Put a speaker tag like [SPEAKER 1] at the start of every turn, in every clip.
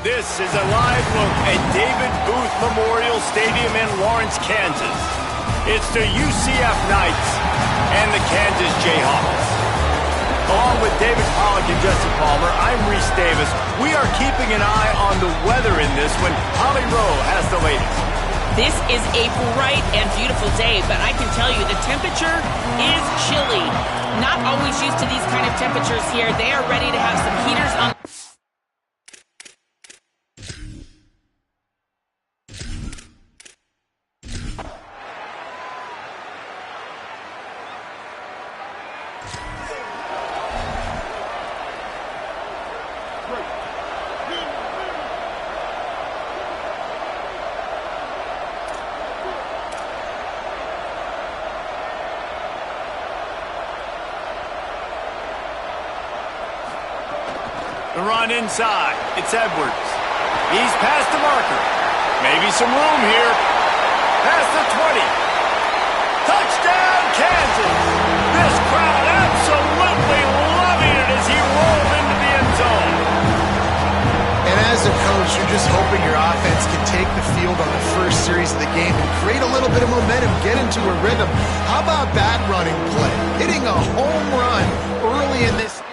[SPEAKER 1] This is a live look at David Booth Memorial Stadium in Lawrence, Kansas. It's the UCF Knights and the Kansas Jayhawks. Along with David Pollack and Justin Palmer, I'm Reese Davis. We are keeping an eye on the weather in this one. Holly Rowe has the latest.
[SPEAKER 2] This is a bright and beautiful day, but I can tell you the temperature is chilly. Not always used to these kind of temperatures here. They are ready to have some heaters on.
[SPEAKER 1] The run inside. It's Edwards. He's past the marker. Maybe some room here. Past the 20. Touchdown, Kansas! This crowd absolutely loving it as he rolled into the end zone.
[SPEAKER 3] And as a coach, you're just hoping your offense can take the field on the first series of the game and create a little bit of momentum, get into a rhythm. How about that running play? Hitting a home run early in this.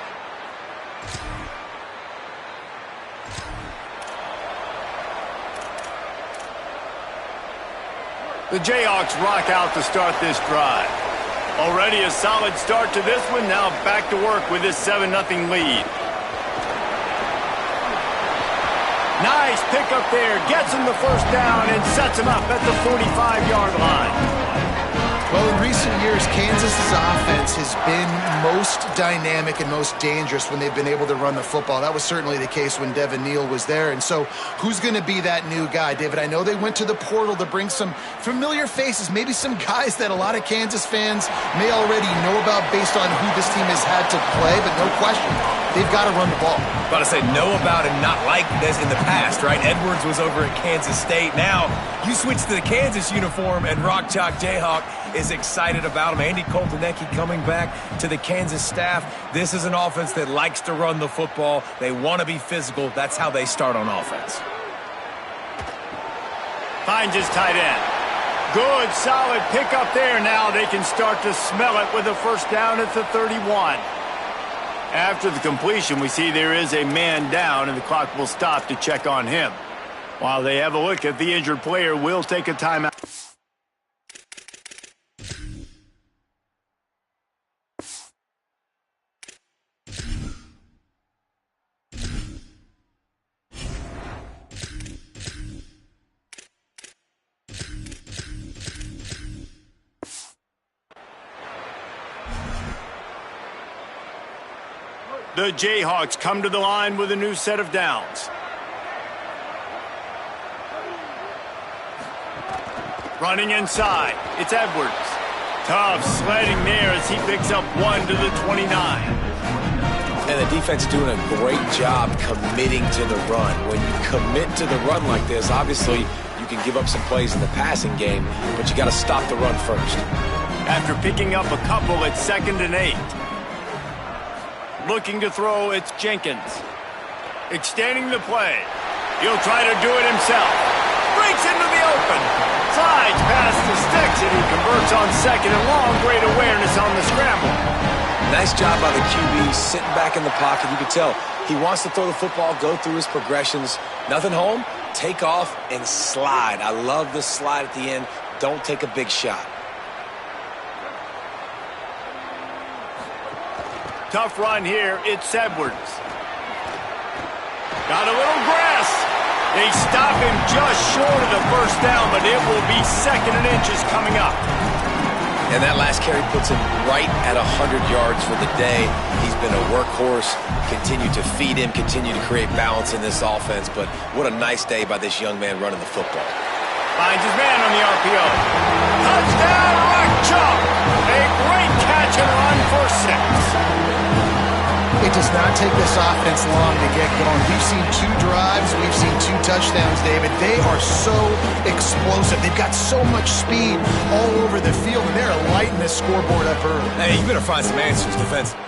[SPEAKER 1] The Jayhawks rock out to start this drive. Already a solid start to this one. Now back to work with this 7-0 lead. Nice pickup there. Gets him the first down and sets him up at the 45-yard line.
[SPEAKER 3] Well, in recent years, Kansas's offense has been most dynamic and most dangerous when they've been able to run the football. That was certainly the case when Devin Neal was there. And so who's going to be that new guy? David, I know they went to the portal to bring some familiar faces, maybe some guys that a lot of Kansas fans may already know about based on who this team has had to play, but no question, they've got to run the ball.
[SPEAKER 4] About to say know about and not like this in the past, right? Edwards was over at Kansas State. Now you switch to the Kansas uniform, and Rock Chalk Jayhawk is excited about him. Andy Koltanecki coming back to the Kansas staff. This is an offense that likes to run the football. They want to be physical. That's how they start on offense.
[SPEAKER 1] Finds his tight end. Good, solid pickup there. Now they can start to smell it with a first down at the 31. After the completion, we see there is a man down, and the clock will stop to check on him. While they have a look at the injured player, we'll take a timeout. The Jayhawks come to the line with a new set of downs. Running inside, it's Edwards. Tough sledding there as he picks up 1 to the 29.
[SPEAKER 4] And the defense doing a great job committing to the run. When you commit to the run like this, obviously you can give up some plays in the passing game, but you got to stop the run first.
[SPEAKER 1] After picking up a couple, it's 2nd and 8. Looking to throw, it's Jenkins. Extending the play. He'll try to do it himself. Breaks into the open. Slides past the sticks, and he converts on 2nd and long. Great awareness on the scramble.
[SPEAKER 4] Nice job by the QB, sitting back in the pocket. You can tell he wants to throw the football, go through his progressions. Nothing home, take off, and slide. I love the slide at the end. Don't take a big shot.
[SPEAKER 1] Tough run here. It's Edwards. Got a little grass. They stop him just short of the first down, but it will be 2nd and inches coming up.
[SPEAKER 4] And that last carry puts him right at 100 yards for the day. He's been a workhorse. Continue to feed him, continue to create balance in this offense. But what a nice day by this young man running the football.
[SPEAKER 1] Finds his man on the RPO. Touchdown, Rock Chalk. A great catch and run for 6.
[SPEAKER 3] It does not take this offense long to get going. We've seen 2 drives. We've seen 2 touchdowns, David. They are so explosive. They've got so much speed all over the field, and they're lighting this scoreboard up early.
[SPEAKER 4] Hey, you better find some answers defensively.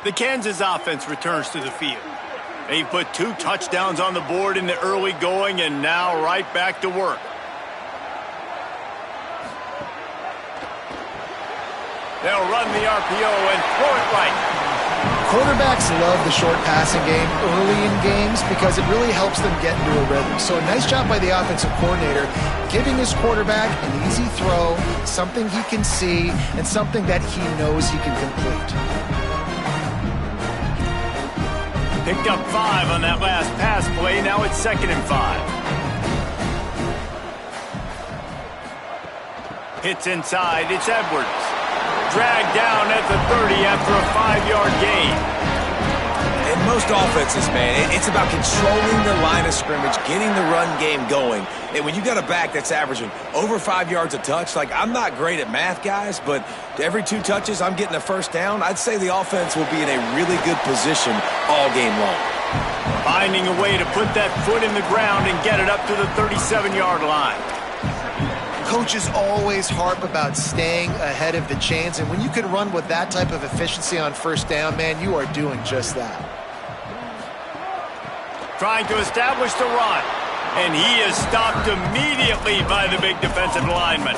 [SPEAKER 1] The Kansas offense returns to the field. They put 2 touchdowns on the board in the early going and now right back to work. They'll run the RPO and throw it right.
[SPEAKER 3] Quarterbacks love the short passing game early in games because it really helps them get into a rhythm. So a nice job by the offensive coordinator giving his quarterback an easy throw, something he can see, and something that he knows he can complete.
[SPEAKER 1] Picked up 5 on that last pass play. Now it's 2nd and 5. Hits inside. It's Edwards. Dragged down at the 30 after a 5-yard gain.
[SPEAKER 4] In most offenses, man, it's about controlling the line of scrimmage, getting the run game going. And when you got a back that's averaging over 5 yards a touch, like, I'm not great at math, guys, but every 2 touches I'm getting a first down, I'd say the offense will be in a really good position all game long.
[SPEAKER 1] Finding a way to put that foot in the ground and get it up to the 37-yard line.
[SPEAKER 3] Coaches always harp about staying ahead of the chains, and when you can run with that type of efficiency on first down, man, you are doing just that.
[SPEAKER 1] Trying to establish the run, and he is stopped immediately by the big defensive lineman.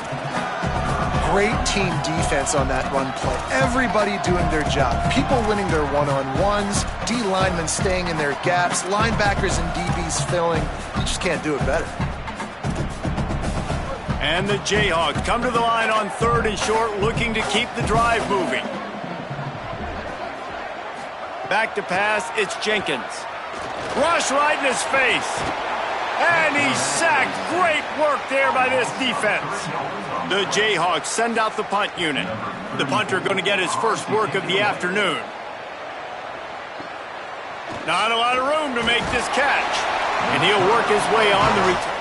[SPEAKER 3] Great team defense on that run play. Everybody doing their job. People winning their one-on-ones, D linemen staying in their gaps, linebackers and DBs filling. You just can't do it better.
[SPEAKER 1] And the Jayhawks come to the line on 3rd and short, looking to keep the drive moving. Back to pass, it's Jenkins. Rush right in his face. And he's sacked. Great work there by this defense. The Jayhawks send out the punt unit. The punter going to get his first work of the afternoon. Not a lot of room to make this catch. And he'll work his way on the return.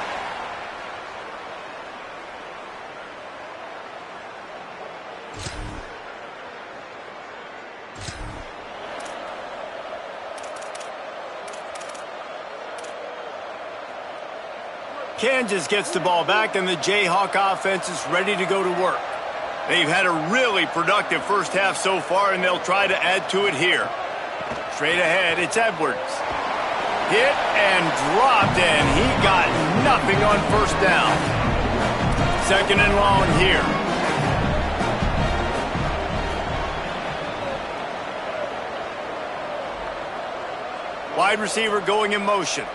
[SPEAKER 1] Kansas gets the ball back, and the Jayhawk offense is ready to go to work. They've had a really productive first half so far, and they'll try to add to it here. Straight ahead, it's Edwards. Hit and dropped, and he got nothing on first down. 2nd and long here. Wide receiver going in motion.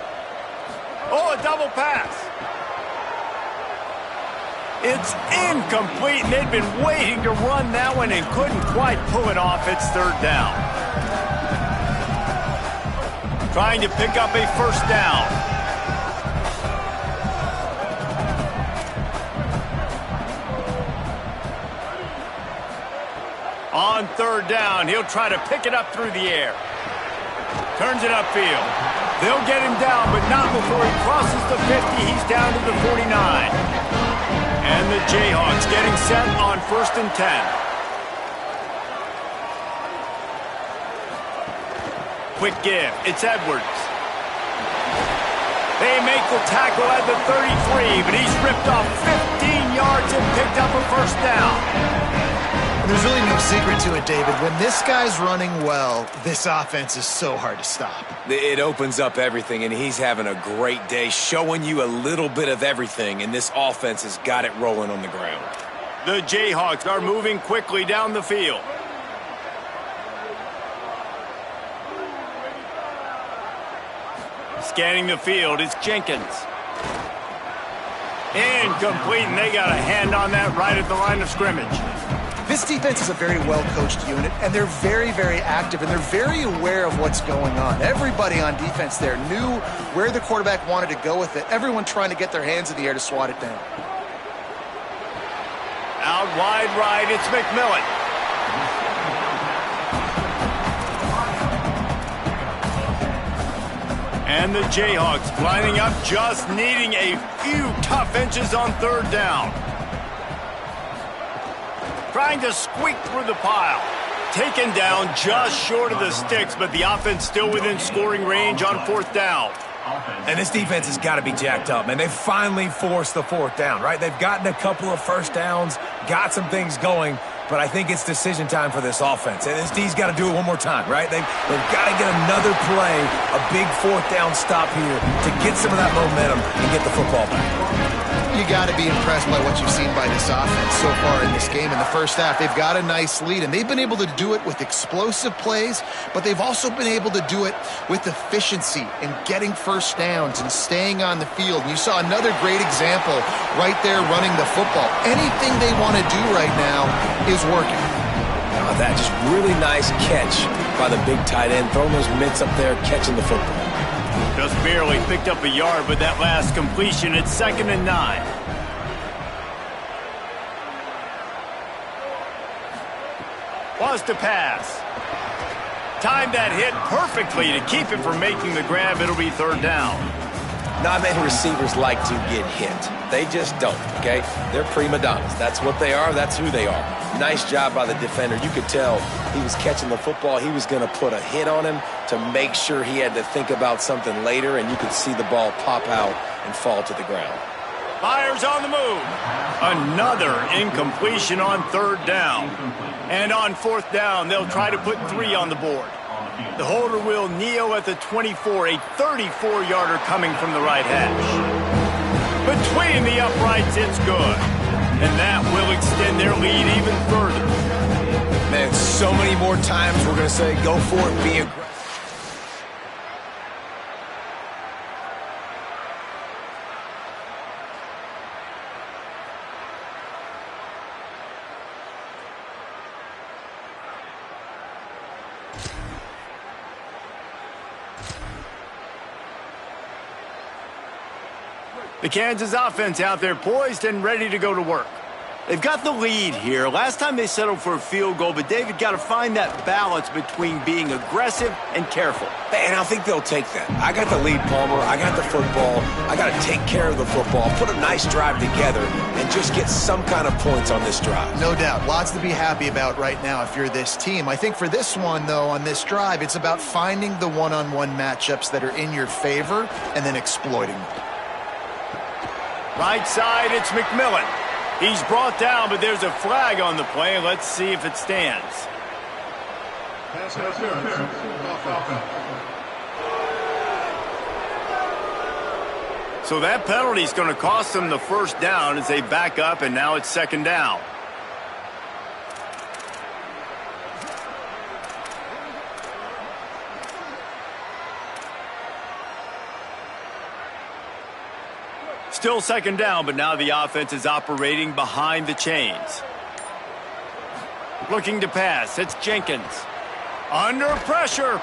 [SPEAKER 1] Oh, a double pass. It's incomplete, and they'd been waiting to run that one and couldn't quite pull it off. It's 3rd down. Trying to pick up a first down. On 3rd down, he'll try to pick it up through the air. Turns it upfield. They'll get him down, but not before he crosses the 50. He's down to the 49. And the Jayhawks getting set on 1st and 10. Quick give. It's Edwards. They make the tackle at the 33, but he's ripped off 15 yards and picked up a first down.
[SPEAKER 3] And there's really no secret to it, David. When this guy's running well, this offense is so hard to stop.
[SPEAKER 4] It opens up everything, and he's having a great day, showing you a little bit of everything, and this offense has got it rolling on the ground.
[SPEAKER 1] The Jayhawks are moving quickly down the field. Scanning the field, it's Jenkins. Incomplete, and they got a hand on that right at the line of scrimmage.
[SPEAKER 3] This defense is a very well-coached unit, and they're very, very active, and they're very aware of what's going on. Everybody on defense there knew where the quarterback wanted to go with it. Everyone trying to get their hands in the air to swat it down.
[SPEAKER 1] Out wide right, it's McMillan. And the Jayhawks lining up, just needing a few tough inches on 3rd down. Trying to squeak through the pile. Taken down just short of the sticks, but the offense still within scoring range on 4th down.
[SPEAKER 4] And this defense has got to be jacked up, man. They finally forced the fourth down, right? They've gotten a couple of first downs, got some things going, but I think it's decision time for this offense. And this D's got to do it one more time, right? They've got to get another play, a big fourth down stop here to get some of that momentum and get the football back.
[SPEAKER 3] You got to be impressed by what you've seen by this offense so far in this game. In the first half, they've got a nice lead, and they've been able to do it with explosive plays, but they've also been able to do it with efficiency and getting first downs and staying on the field. And you saw another great example right there running the football. Anything they want to do right now is working.
[SPEAKER 4] Oh, that just really nice catch by the big tight end, throwing those mitts up there, catching the football.
[SPEAKER 1] Just barely picked up a yard with that last completion. It's 2nd and 9. Was to pass. Timed that hit perfectly to keep it from making the grab. It'll be 3rd down.
[SPEAKER 4] Not many receivers like to get hit. They just don't, okay? They're prima donnas. That's what they are. That's who they are. Nice job by the defender. You could tell he was catching the football. He was going to put a hit on him to make sure he had to think about something later, and you could see the ball pop out and fall to the ground.
[SPEAKER 1] Fires on the move. Another incompletion on 3rd down. And on 4th down, they'll try to put 3 on the board. The holder will kneel at the 24, a 34-yarder coming from the right hash. Between the uprights, it's good. And that will extend their lead even further.
[SPEAKER 4] Man, so many more times we're going to say, go for it, be aggressive.
[SPEAKER 1] The Kansas offense out there poised and ready to go to work. They've got the lead here. Last time they settled for a field goal, but David got to find that balance between being aggressive and careful.
[SPEAKER 4] And I think they'll take that. I got the lead, Palmer. I got the football. I got to take care of the football, put a nice drive together, and just get some kind of points on this drive.
[SPEAKER 3] No doubt. Lots to be happy about right now if you're this team. I think for this one, though, on this drive, it's about finding the one-on-one matchups that are in your favor and then exploiting them.
[SPEAKER 1] Right side, it's McMillan. He's brought down, but there's a flag on the play. Let's see if it stands. So that penalty is going to cost them the 1st down as they back up, and now it's 2nd down. Still 2nd down, but now the offense is operating behind the chains. Looking to pass. It's Jenkins. Under pressure.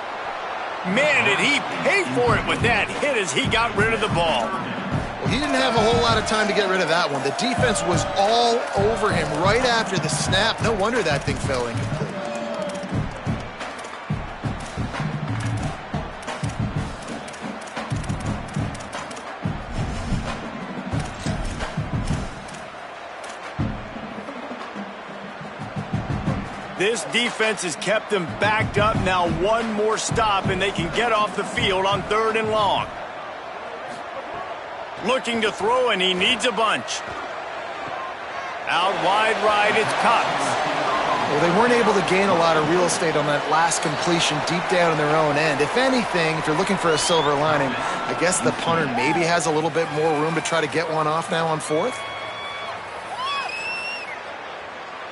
[SPEAKER 1] Man, did he pay for it with that hit as he got rid of the ball.
[SPEAKER 3] Well, he didn't have a whole lot of time to get rid of that one. The defense was all over him right after the snap. No wonder that thing fell incomplete.
[SPEAKER 1] This defense has kept them backed up. Now one more stop, and they can get off the field on 3rd and long. Looking to throw, and he needs a bunch. Out wide right, it's Cox.
[SPEAKER 3] Well, they weren't able to gain a lot of real estate on that last completion deep down in their own end. If anything, if you're looking for a silver lining, I guess the punter maybe has a little bit more room to try to get one off now on 4th.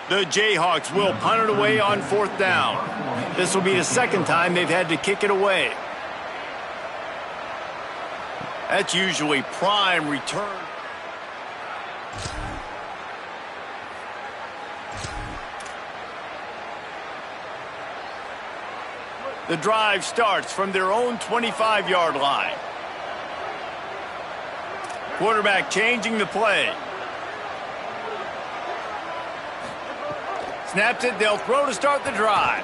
[SPEAKER 1] The Jayhawks will punt it away on 4th down. This will be the 2nd time they've had to kick it away. That's usually prime return. The drive starts from their own 25-yard line. Quarterback changing the play. Snaps it, they'll throw to start the drive.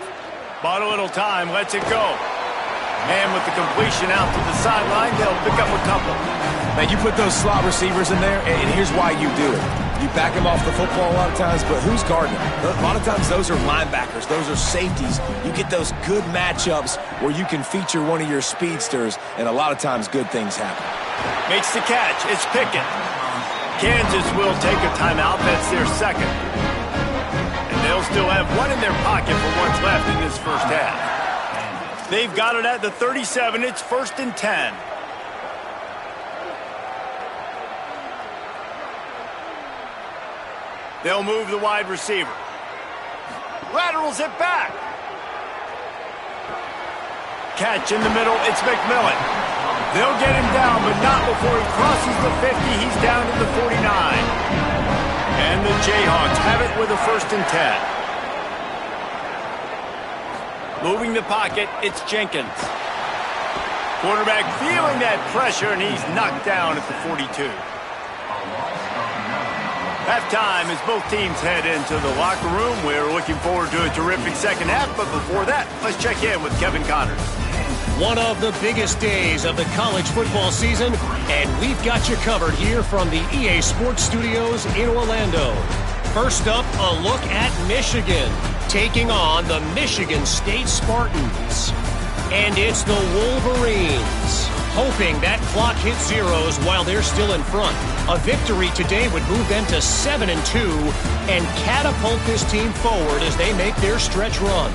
[SPEAKER 1] Bought a little time, lets it go. And with the completion out to the sideline, they'll pick up a couple.
[SPEAKER 4] Now, you put those slot receivers in there, and here's why you do it. You back him off the football a lot of times, but who's guarding him? A lot of times those are linebackers. Those are safeties. You get those good matchups where you can feature one of your speedsters, and a lot of times good things happen.
[SPEAKER 1] Makes the catch. It's Pickett. Kansas will take a timeout. That's their second. And they'll still have one in their pocket for what's left in this first half. They've got it at the 37. It's 1st and 10. They'll move the wide receiver. Laterals it back. Catch in the middle. It's McMillan. They'll get him down, but not before he crosses the 50. He's down to the 49. And the Jayhawks have it with a 1st and 10. Moving the pocket, it's Jenkins. Quarterback feeling that pressure, and he's knocked down at the 42. Halftime as both teams head into the locker room. We're looking forward to a terrific second half, but before that, let's check in with Kevin Connors.
[SPEAKER 5] One of the biggest days of the college football season, and we've got you covered here from the EA Sports Studios in Orlando. First up, a look at Michigan, taking on the Michigan State Spartans. And it's the Wolverines, hoping that clock hits zeros while they're still in front. A victory today would move them to 7-2 and catapult this team forward as they make their stretch run.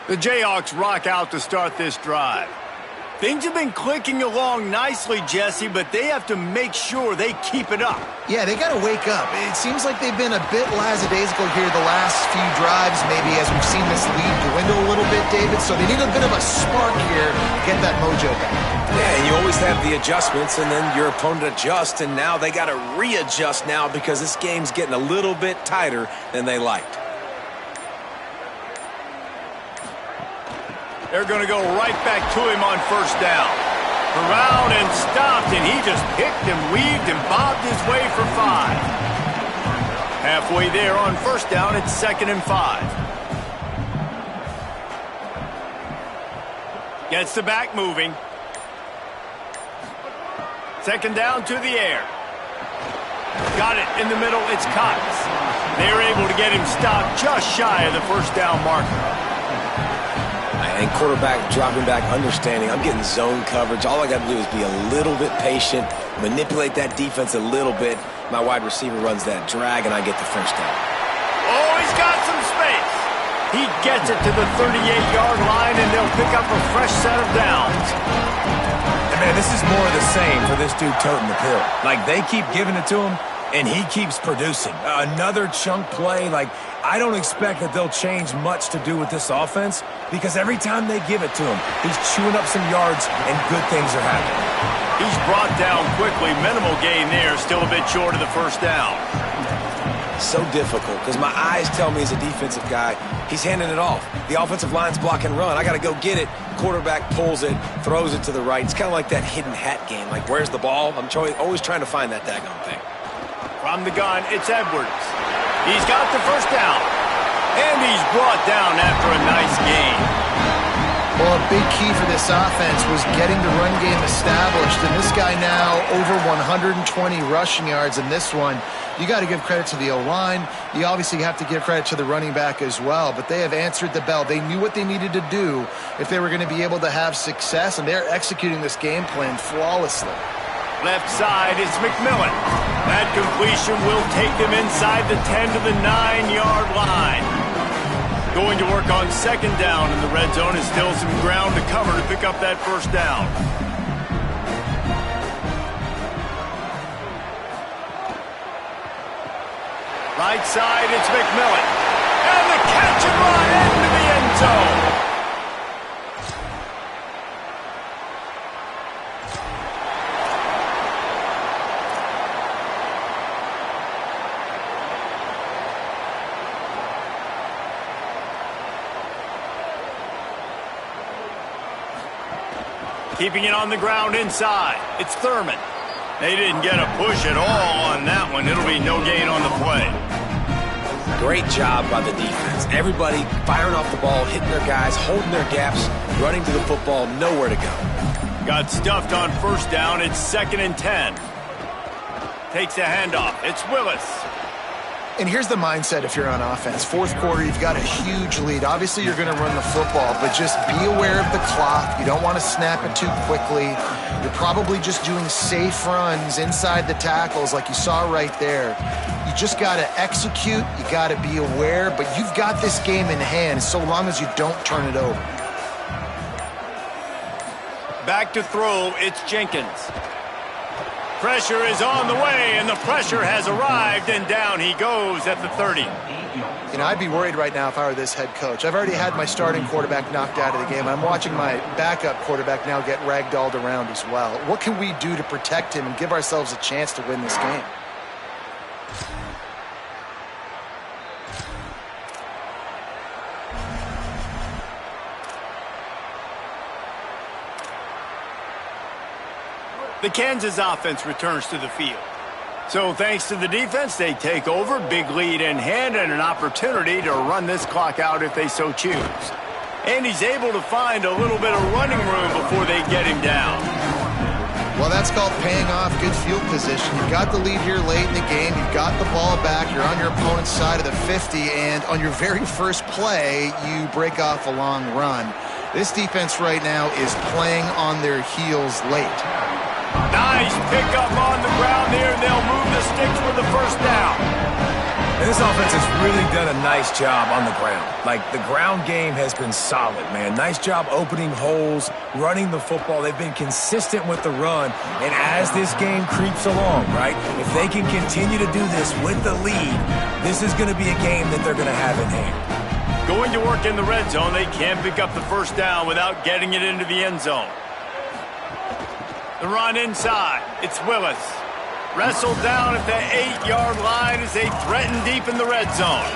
[SPEAKER 1] The Jayhawks rock out to start this drive. Things have been clicking along nicely, Jesse, but they have to make sure they keep it up.
[SPEAKER 3] Yeah, they got to wake up. It seems like they've been a bit lackadaisical here the last few drives, maybe as we've seen this lead dwindle a little bit, David. So they need a bit of a spark here to get that mojo back.
[SPEAKER 4] Yeah, and you always have the adjustments, and then your opponent adjusts, and now they got to readjust now because this game's getting a little bit tighter than they liked.
[SPEAKER 1] They're going to go right back to him on 1st down. Around and stopped, and he just picked and weaved and bobbed his way for 5. Halfway there on 1st down, it's 2nd and 5. Gets the back moving. 2nd down to the air. Got it in the middle, it's Cox. They're able to get him stopped just shy of the 1st down marker.
[SPEAKER 4] And quarterback dropping back, understanding I'm getting zone coverage. All I got to do is be a little bit patient, manipulate that defense a little bit. My wide receiver runs that drag, and I get the 1st down.
[SPEAKER 1] Oh, he's got some space. He gets it to the 38-yard line, and they'll pick up a fresh set of downs.
[SPEAKER 4] And man, this is more of the same for this dude toting the pill. Like, they keep giving it to him, and he keeps producing. Another chunk play, like, I don't expect that they'll change much to do with this offense because every time they give it to him, he's chewing up some yards and good things are happening.
[SPEAKER 1] He's brought down quickly. Minimal gain there, still a bit short of the 1st down.
[SPEAKER 4] So difficult because my eyes tell me as a defensive guy, he's handing it off. The offensive line's block and run. I got to go get it. Quarterback pulls it, throws it to the right. It's kind of like that hidden hat game. Like, where's the ball? I'm always trying to find that daggone thing.
[SPEAKER 1] From the gun, it's Edwards. He's got the 1st down. And he's brought down after a nice gain.
[SPEAKER 3] Well, a big key for this offense was getting the run game established. And this guy now over 120 rushing yards in this one. You got to give credit to the O-line. You obviously have to give credit to the running back as well. But they have answered the bell. They knew what they needed to do if they were going to be able to have success. And they're executing this game plan flawlessly.
[SPEAKER 1] Left side, it's McMillan. That completion will take them inside the 10 to the 9-yard line. Going to work on 2nd down in the red zone is still some ground to cover to pick up that 1st down. Right side, it's McMillan. And the catch and run into the end zone. Keeping it on the ground inside. It's Thurman. They didn't get a push at all on that one. It'll be no gain on the play.
[SPEAKER 4] Great job by the defense. Everybody firing off the ball, hitting their guys, holding their gaps, running to the football, nowhere to go.
[SPEAKER 1] Got stuffed on first down. It's 2nd and 10. Takes a handoff. It's Willis.
[SPEAKER 3] And here's the mindset if you're on offense. Fourth quarter, you've got a huge lead. Obviously, you're going to run the football, but just be aware of the clock. You don't want to snap it too quickly. You're probably just doing safe runs inside the tackles like you saw right there. You just got to execute. You got to be aware, but you've got this game in hand so long as you don't turn it over.
[SPEAKER 1] Back to throw, it's Jenkins. Pressure is on the way, and the pressure has arrived, and down he goes at the 30.
[SPEAKER 3] You know, I'd be worried right now if I were this head coach. I've already had my starting quarterback knocked out of the game. I'm watching my backup quarterback now get ragdolled around as well. What can we do to protect him and give ourselves a chance to win this game?
[SPEAKER 1] The Kansas offense returns to the field. So thanks to the defense, they take over, big lead in hand, and an opportunity to run this clock out if they so choose. And he's able to find a little bit of running room before they get him down.
[SPEAKER 3] Well, that's called paying off good field position. You've got the lead here late in the game. You've got the ball back. You're on your opponent's side of the 50, and on your very first play, you break off a long run. This defense right now is playing on their heels late.
[SPEAKER 1] Nice pickup on the ground there. They'll move the sticks for the first down.
[SPEAKER 4] And this offense has really done a nice job on the ground. Like, the ground game has been solid, man. Nice job opening holes, running the football. They've been consistent with the run. And as this game creeps along, right, if they can continue to do this with the lead, this is going to be a game that they're going to have in hand.
[SPEAKER 1] Going to work in the red zone, they can't pick up the first down without getting it into the end zone. The run inside. It's Willis. Wrestled down at the 8-yard line as they threaten deep in the red zone.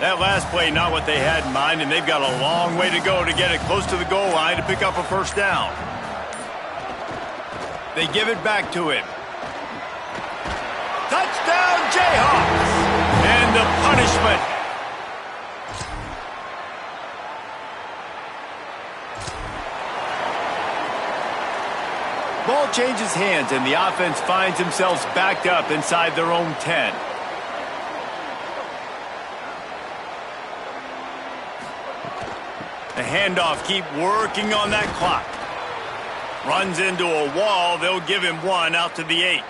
[SPEAKER 1] That last play, not what they had in mind, and they've got a long way to go to get it close to the goal line to pick up a first down. They give it back to him. Touchdown, Jayhawks! And the punishment. Ball changes hands, and the offense finds themselves backed up inside their own 10. The handoff, keep working on that clock. Runs into a wall. They'll give him one out to the 8.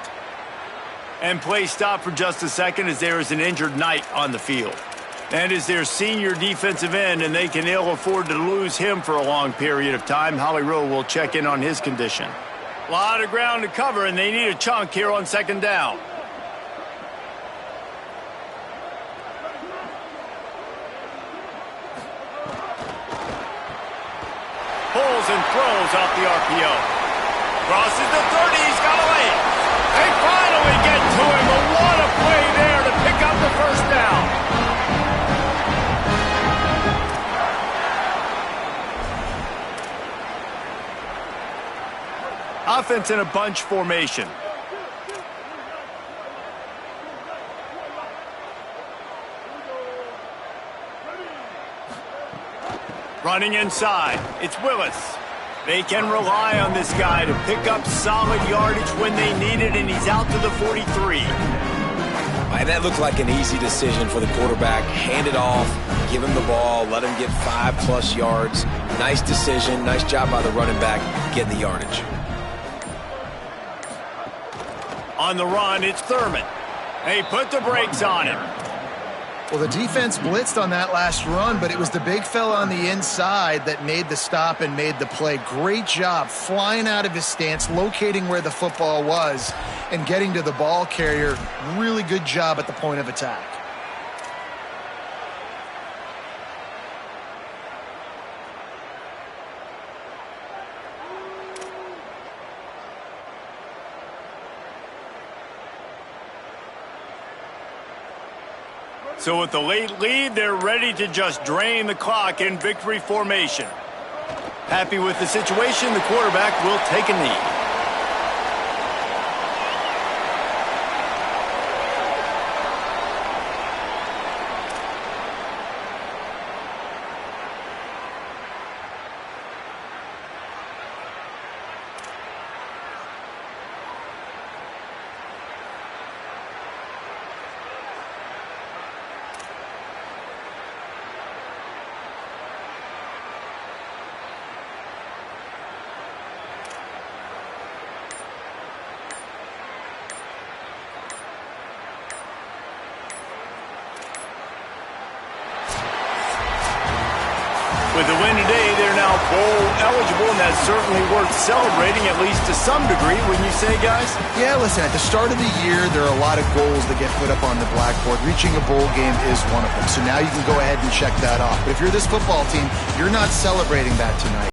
[SPEAKER 1] And play stop for just a second as there is an injured Knight on the field. And is their senior defensive end, and they can ill afford to lose him for a long period of time. Holly Rowe will check in on his condition. A lot of ground to cover, and they need a chunk here on second down. Pulls and throws off the RPO. Crosses the 30, he's got a lane. They finally get to him, but what a play there to pick up the first down. Offense in a bunch formation. Running inside, it's Willis. They can rely on this guy to pick up solid yardage when they need it, and he's out to the 43.
[SPEAKER 4] And that looked like an easy decision for the quarterback. Hand it off, give him the ball, let him get 5+ yards. Nice decision, nice job by the running back getting the yardage.
[SPEAKER 1] On the run, it's Thurman. They put the brakes on him.
[SPEAKER 3] Well, the defense blitzed on that last run, but it was the big fella on the inside that made the stop and made the play. Great job flying out of his stance, locating where the football was, and getting to the ball carrier. Really good job at the point of attack.
[SPEAKER 1] So with the late lead, they're ready to just drain the clock in victory formation. Happy with the situation, the quarterback will take a knee. With the win today, they're now bowl eligible, and that's certainly worth celebrating, at least to some degree, wouldn't you say, guys?
[SPEAKER 3] Yeah, listen, at the start of the year, there are a lot of goals that get put up on the blackboard. Reaching a bowl game is one of them. So now you can go ahead and check that off. But if you're this football team, you're not celebrating that tonight.